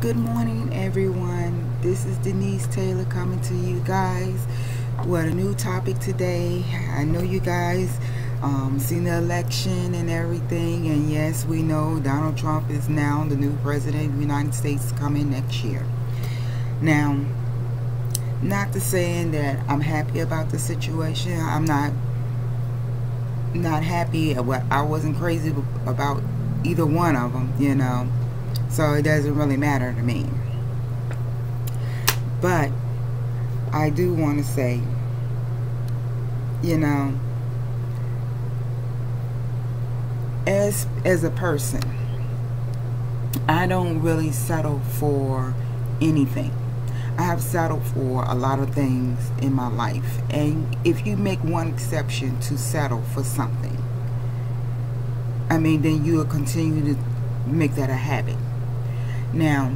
Good morning, everyone. This is Denise Taylor coming to you guys with a new topic today. I know you guys seen the election and everything, and yes, we know Donald Trump is now the new president of the United States coming next year. Now, not to saying that I'm happy about the situation. I'm not happy. I wasn't crazy about either one of them, you know. So it doesn't really matter to me. But I do want to say, you know, as a person, I don't really settle for anything. I have settled for a lot of things in my life. And if you make one exception to settle for something, I mean, then you will continue to make that a habit. Now,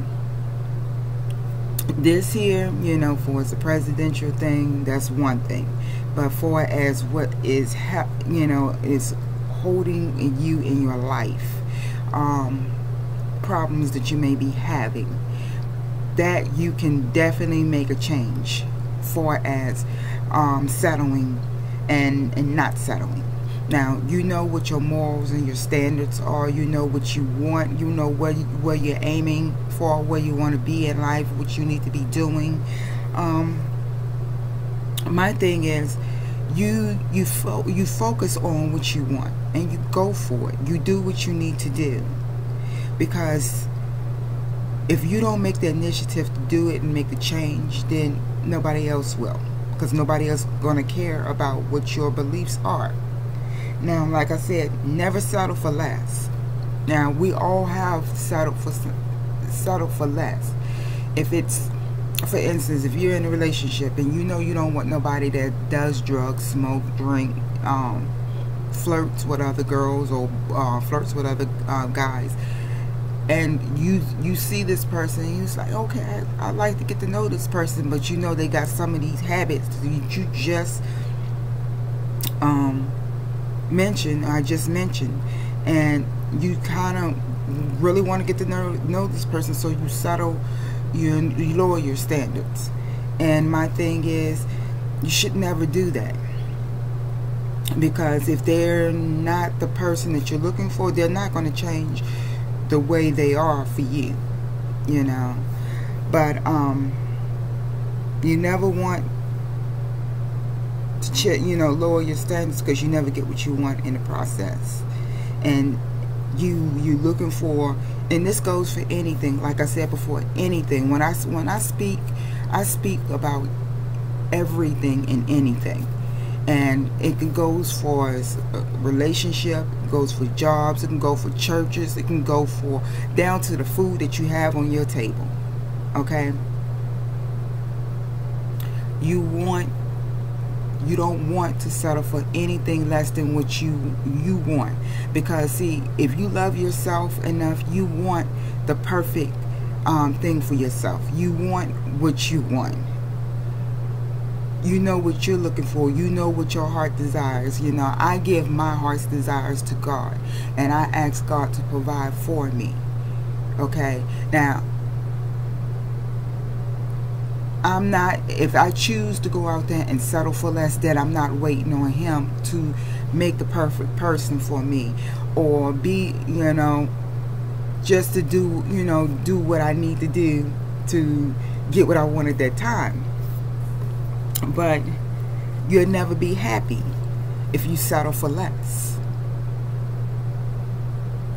this here, you know, for the presidential thing, that's one thing. But for as what is, you know, is holding you in your life, problems that you may be having, that you can definitely make a change for as settling and not settling. Now, you know what your morals and your standards are. You know what you want. You know where you're aiming for, where you want to be in life, what you need to be doing. My thing is, you focus on what you want and you go for it. You do what you need to do, because if you don't make the initiative to do it and make the change, then nobody else will, because nobody else is going to care about what your beliefs are. Now, like I said, never settle for less. Now, we all have settled for less. If it's, for instance, if you're in a relationship and you know you don't want nobody that does drugs, smoke, drink, flirts with other girls, or flirts with other guys, and you see this person and you're like, okay, I'd like to get to know this person, but you know they got some of these habits that you just I just mentioned, and you kind of really want to get to know this person, so you settle, you lower your standards. And my thing is, you should never do that, because if they're not the person that you're looking for, they're not going to change the way they are for you, you know. But you never want to, you know, lower your standards, because you never get what you want in the process. And you looking for, and this goes for anything, like I said before, anything. When I speak, I speak about everything and anything. And it goes for a relationship, it goes for jobs, it can go for churches, it can go for down to the food that you have on your table. Okay? You don't want to settle for anything less than what you want. Because see, if you love yourself enough, you want the perfect thing for yourself. You want what you want. You know what you're looking for. You know what your heart desires. You know, I give my heart's desires to God, and I ask God to provide for me. Okay? Now, I'm not, if I choose to go out there and settle for less, then I'm not waiting on Him to make the perfect person for me, or be, you know, just to do, you know, do what I need to do to get what I want at that time. But you'll never be happy if you settle for less.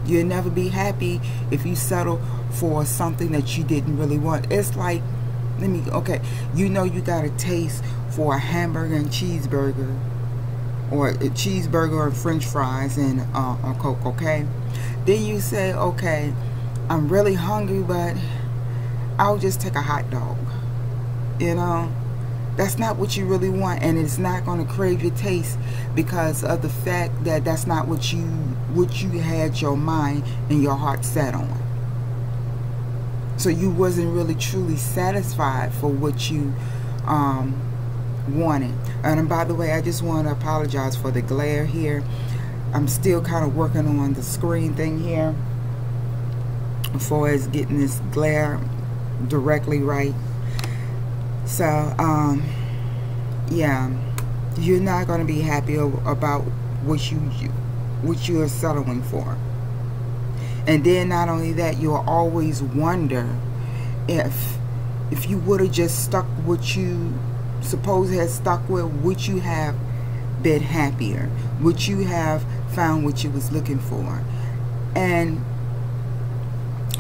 You'll never be happy if you settle for something that you didn't really want. It's like, okay, you know you got a taste for a hamburger and cheeseburger, or a cheeseburger and french fries and a Coke, okay? Then you say, okay, I'm really hungry, but I'll just take a hot dog. You know, that's not what you really want, and it's not going to crave your taste, because of the fact that that's not what you had your mind and your heart set on. So you wasn't really truly satisfied for what you wanted. And by the way, I just want to apologize for the glare here. I'm still kind of working on the screen thing here. as far as getting this glare directly right. So yeah, you're not going to be happy about what you are settling for. And then not only that, you'll always wonder if you would have just stuck what you suppose had stuck with, would you have been happier? Would you have found what you was looking for? And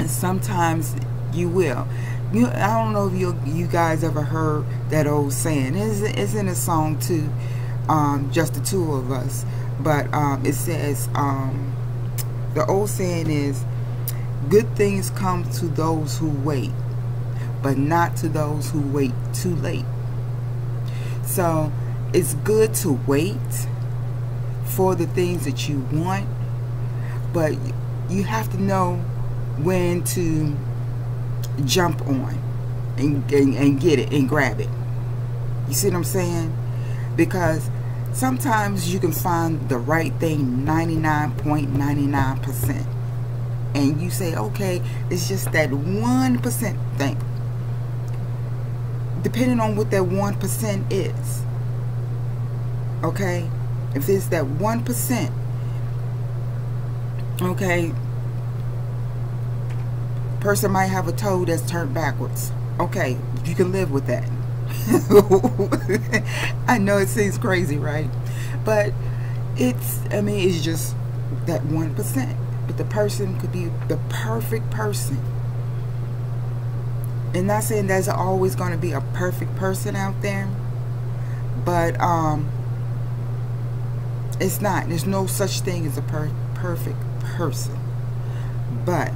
sometimes you will. I don't know if you guys ever heard that old saying. It's in a song too, just the two of us. But it says, the old saying is, good things come to those who wait, but not to those who wait too late. So it's good to wait for the things that you want, but you have to know when to jump on and get it and grab it. You see what I'm saying? Because sometimes you can find the right thing 99.99%, and you say, okay, it's just that 1% thing. Depending on what that 1% is, okay, if it's that 1%, okay, person might have a toe that's turned backwards. Okay, you can live with that. I know it seems crazy, right? But it's just that 1%. But the person could be the perfect person. And not saying there's always going to be a perfect person out there, but it's not. There's no such thing as a perfect person. But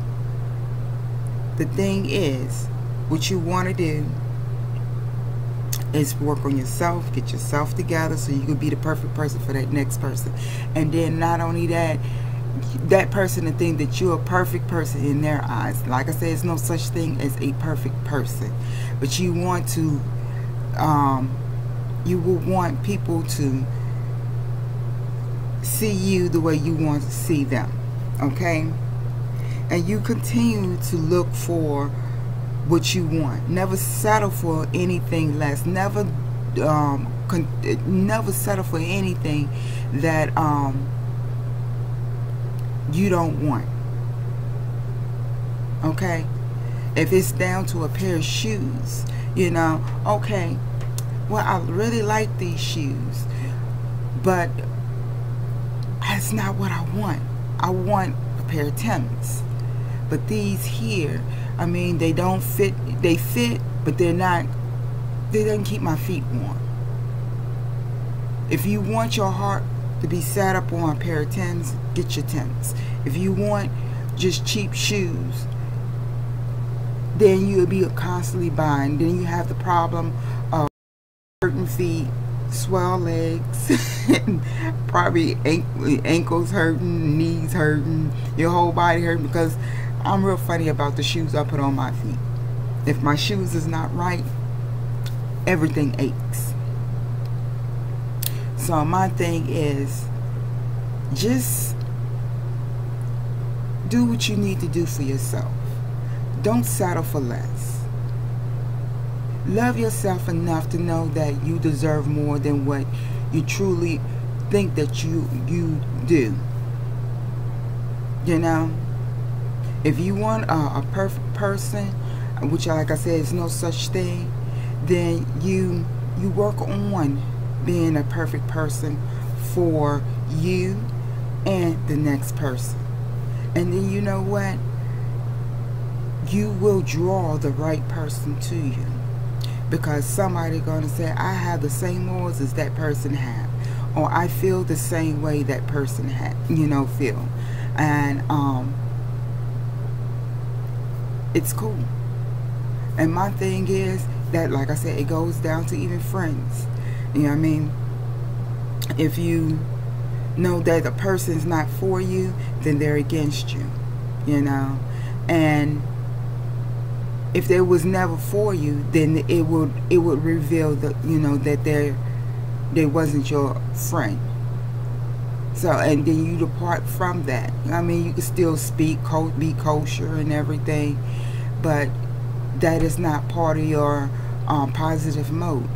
the thing is, what you want to do is work on yourself, get yourself together so you can be the perfect person for that next person. And then not only that, that person to think that you're a perfect person in their eyes. Like I said, there's no such thing as a perfect person, but you want to you will want people to see you the way you want to see them, okay? And you continue to look for what you want. Never settle for anything less. Never settle for anything that you don't want, okay? If it's down to a pair of shoes, you know, okay, well, I really like these shoes, but that's not what I want. I want a pair of Timbs. But these here, I mean, they don't fit. They fit, but they're not. They don't keep my feet warm. If you want your heart to be sat up on a pair of Timbs, get your Timbs. If you want just cheap shoes, then you'll be constantly buying. Then you have the problem of hurting feet, swell legs, probably ankles hurting, knees hurting, your whole body hurting. Because I'm real funny about the shoes I put on my feet. If my shoes is not right, everything aches. So my thing is, just do what you need to do for yourself. Don't settle for less. Love yourself enough to know that you deserve more than what you truly think that you do. You know? If you want a perfect person, which, like I said, is no such thing, then you work on being a perfect person for you and the next person. And then you know what? You will draw the right person to you. Because somebody gonna say, I have the same morals as that person have, or I feel the same way that person feel. And it's cool. And my thing is that, like I said, it goes down to even friends. You know what I mean? If you know that the person's not for you, then they're against you. You know? And if they was never for you, then it would reveal that, you know, that they wasn't your friend. So, and then you depart from that. I mean, you can still speak, be kosher and everything, but that is not part of your positive mode.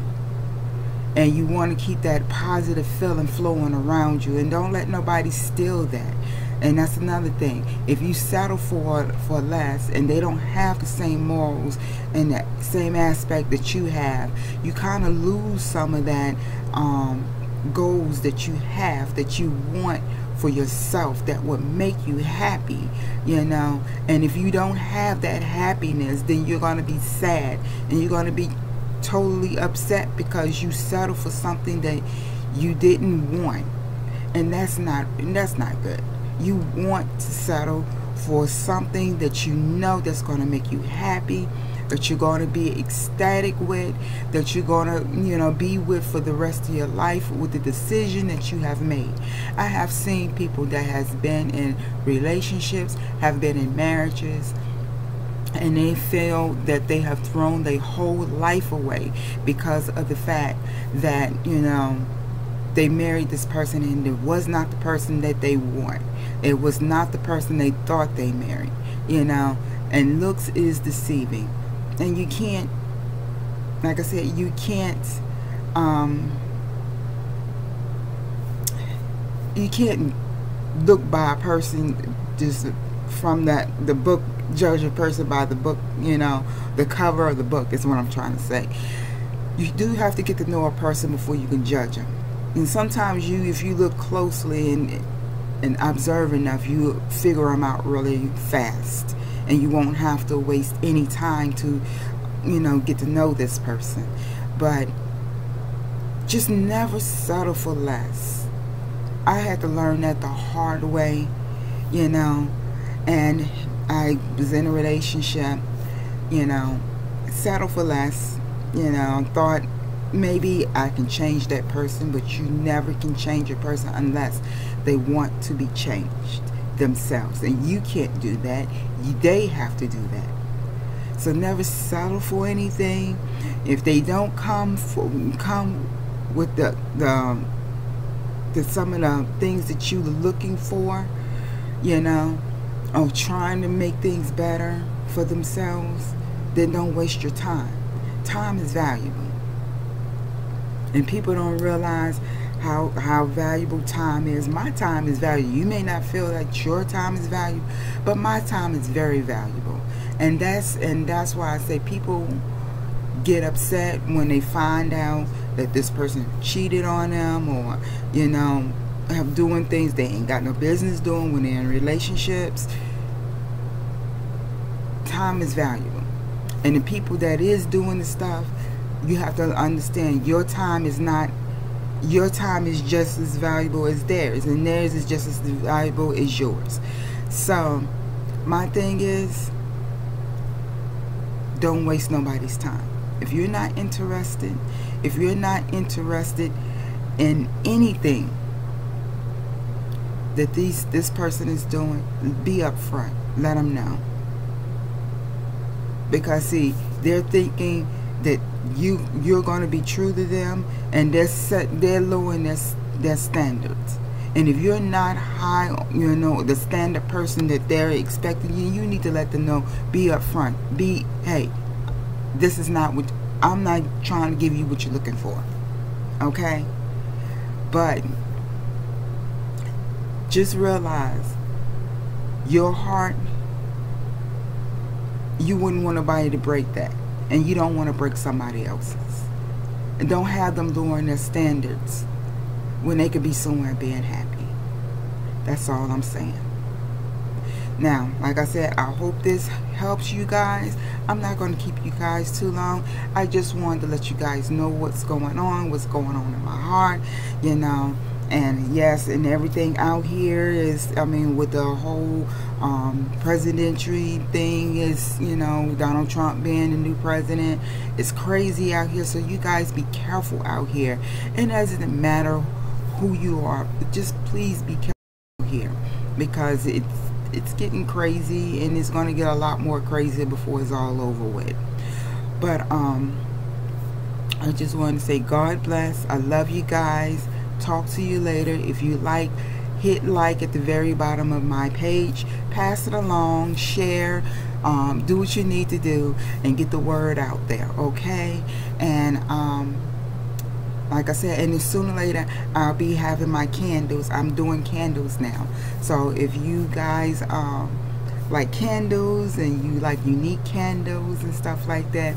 And you want to keep that positive feeling flowing around you, and don't let nobody steal that. And that's another thing. If you settle for less, and they don't have the same morals and that same aspect that you have, you kind of lose some of that goals that you have, that you want for yourself, that would make you happy, you know. And if you don't have that happiness, then you're going to be sad, and you're going to be totally upset because you settled for something that you didn't want. And that's not good. You want to settle for something that you know that's going to make you happy, that you're going to be ecstatic with, that you're going to, you know, be with for the rest of your life, with the decision that you have made. I have seen people that has been in relationships, have been in marriages, and they feel that they have thrown their whole life away because of the fact that, you know, they married this person and it was not the person that they want. It was not the person they thought they married, you know. And looks is deceiving. And you can't, like I said, you can't look by a person just from the book, judge a person by the book, you know, the cover of the book is what I'm trying to say. You do have to get to know a person before you can judge them. And sometimes if you look closely and observe enough, you figure them out really fast, and you won't have to waste any time to, you know, get to know this person. But just never settle for less. I had to learn that the hard way, you know. And I was in a relationship, you know, settle for less, you know, thought maybe I can change that person, but you never can change a person unless they want to be changed themselves, and you can't do that. They have to do that. So never settle for anything. If they don't come with the some of the things that you're looking for, you know, or trying to make things better for themselves, then don't waste your time. Time is valuable. And people don't realize how valuable time is. My time is valuable. You may not feel that your time is valuable, but my time is very valuable. And that's why I say people get upset when they find out that this person cheated on them, or, you know, have doing things they ain't got no business doing when they're in relationships. Time is valuable. And the people that is doing the stuff, you have to understand your time is just as valuable as theirs, and theirs is just as valuable as yours. So my thing is, don't waste nobody's time. If you're not interested in anything that this person is doing, be upfront. Let them know. Because see, they're thinking that you're going to be true to them, and they're lowering their standards. And if you're not high, you know, the standard person that they're expecting you need to let them know. Be upfront. Hey, this is not what I'm not trying to give you what you're looking for. Okay? But just realize your heart, you wouldn't want nobody to break that. And you don't want to break somebody else's. And don't have them lowering their standards when they could be somewhere being happy. That's all I'm saying. Now, like I said, I hope this helps you guys. I'm not going to keep you guys too long. I just wanted to let you guys know what's going on in my heart, you know. And yes, and everything out here is, I mean, with the whole presidential thing is, you know, Donald Trump being the new president, it's crazy out here. So you guys be careful out here. And it doesn't matter who you are, just please be careful here, because it's getting crazy, and it's going to get a lot more crazy before it's all over with. But I just want to say God bless. I love you guys. Talk to you later. If you like hit like at the very bottom of my page, pass it along, share, do what you need to do and get the word out there, okay? And like I said, and sooner or later I'll be having my candles. I'm doing candles now, so if you guys like candles and you like unique candles and stuff like that,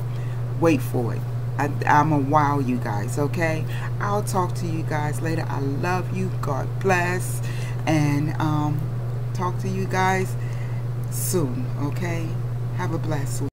wait for it. I'm gonna wow you guys, okay? I'll talk to you guys later. I love you. God bless. And talk to you guys soon, okay? Have a blessed one.